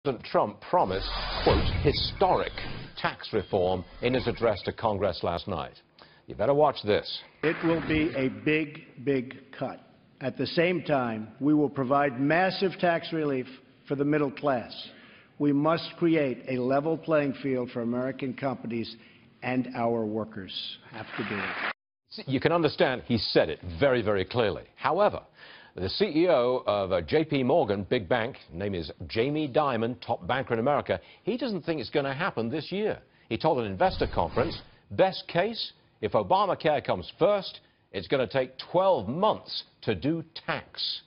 President Trump promised, quote, historic tax reform in his address to Congress last night. You better watch this. It will be a big, big cut. At the same time, we will provide massive tax relief for the middle class. We must create a level playing field for American companies, and our workers have to do it. You can understand he said it very, very clearly. However, the CEO of J.P. Morgan, big bank, name is Jamie Dimon, top banker in America, he doesn't think it's going to happen this year. He told an investor conference, best case, if Obamacare comes first, it's going to take 12 months to do tax.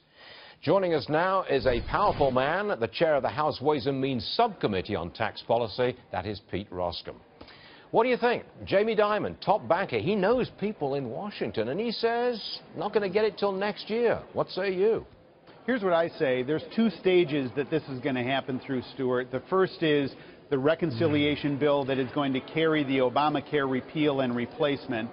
Joining us now is a powerful man, the chair of the House Ways and Means Subcommittee on Tax Policy. That is Pete Roskam. What do you think? Jamie Dimon, top banker, he knows people in Washington, and he says not going to get it till next year. What say you? Here's what I say. There's two stages that this is going to happen through, Stuart. The first is the reconciliation bill that is going to carry the Obamacare repeal and replacement.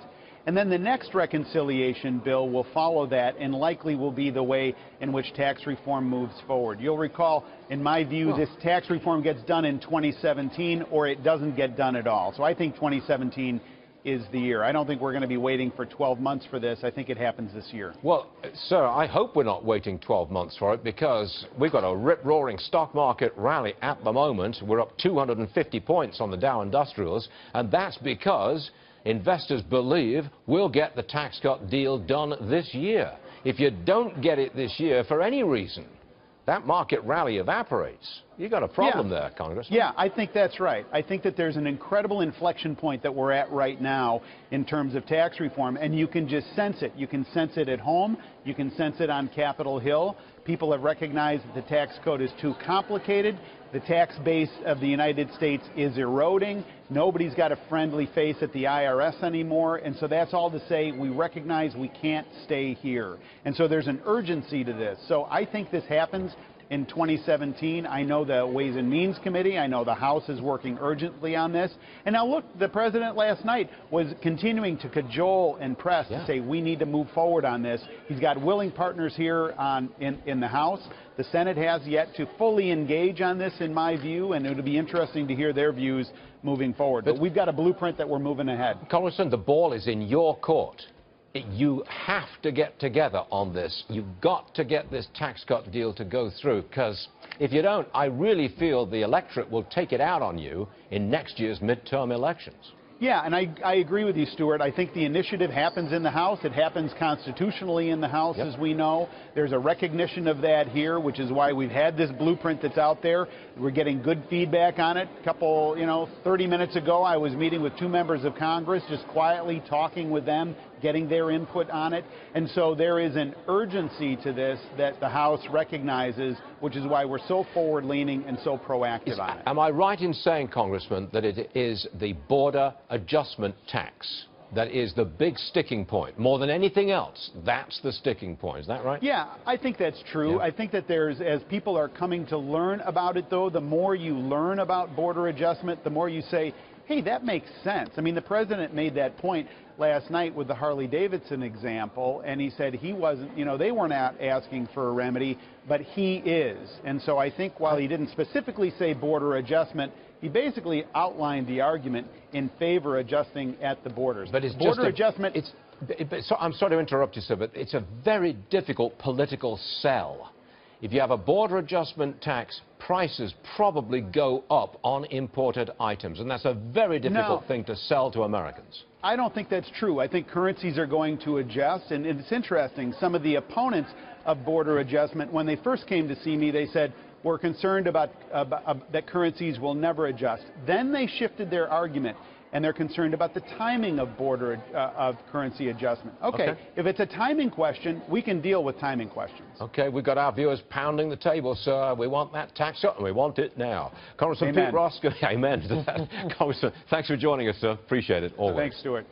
And then the next reconciliation bill will follow that and likely will be the way in which tax reform moves forward. You'll recall, in my view, this tax reform gets done in 2017 or it doesn't get done at all. So I think 2017 is the year. I don't think we're going to be waiting for 12 months for this. I think it happens this year. Well, sir, I hope we're not waiting 12 months for it, because we've got a rip-roaring stock market rally at the moment. We're up 250 points on the Dow Industrials, and that's because investors believe we'll get the tax cut deal done this year. If you don't get it this year for any reason, that market rally evaporates. You've got a problem there, Congressman. Yeah, I think that's right. I think that there's an incredible inflection point that we're at right now in terms of tax reform, and you can just sense it. You can sense it at home. You can sense it on Capitol Hill. People have recognized that the tax code is too complicated. The tax base of the United States is eroding. Nobody's got a friendly face at the IRS anymore. And so that's all to say we recognize we can't stay here. And so there's an urgency to this. So I think this happens in 2017. I know the Ways and Means Committee, I know the House is working urgently on this. And now look, the President last night was continuing to cajole and press to say we need to move forward on this. He's got willing partners here in the House. The Senate has yet to fully engage on this, in my view, and it'll be interesting to hear their views moving forward. But we've got a blueprint that we're moving ahead. Congressman, the ball is in your court. You have to get together on this. You've got to get this tax cut deal to go through, because if you don't, I really feel the electorate will take it out on you in next year's midterm elections. Yeah, and I agree with you, Stuart. I think the initiative happens in the House. It happens constitutionally in the House, as we know. There's a recognition of that here, which is why we've had this blueprint that's out there. We're getting good feedback on it. A couple, 30 minutes ago, I was meeting with two members of Congress, just quietly talking with them, getting their input on it. And so there is an urgency to this that the House recognizes, which is why we're so forward-leaning and so proactive on it. Am I right in saying, Congressman, that it is the border adjustment tax that is the big sticking point? More than anything else, that's the sticking point. Is that right? Yeah, I think that's true. I think that as people are coming to learn about it, though, the more you learn about border adjustment, the more you say, hey, that makes sense. I mean, the President made that point last night with the Harley-Davidson example, and he said he wasn't, they weren't out asking for a remedy, but he is. And so I think while he didn't specifically say border adjustment, he basically outlined the argument in favor of adjusting at the borders. But it's border just adjustment. So I'm sorry to interrupt you, sir, but it's a very difficult political sell. If you have a border adjustment tax, prices probably go up on imported items, and that's a very difficult thing to sell to Americans. I don't think that's true. I think currencies are going to adjust, and it's interesting. Some of the opponents of border adjustment, when they first came to see me, they said, we're concerned about that currencies will never adjust. Then they shifted their argument, and they're concerned about the timing of of currency adjustment. Okay, if it's a timing question, we can deal with timing questions. Okay, we've got our viewers pounding the table, sir. We want that tax cut, and we want it now. Congressman Pete Roskam, amen to that. Congressman, thanks for joining us, sir. Appreciate it always. Thanks, Stuart.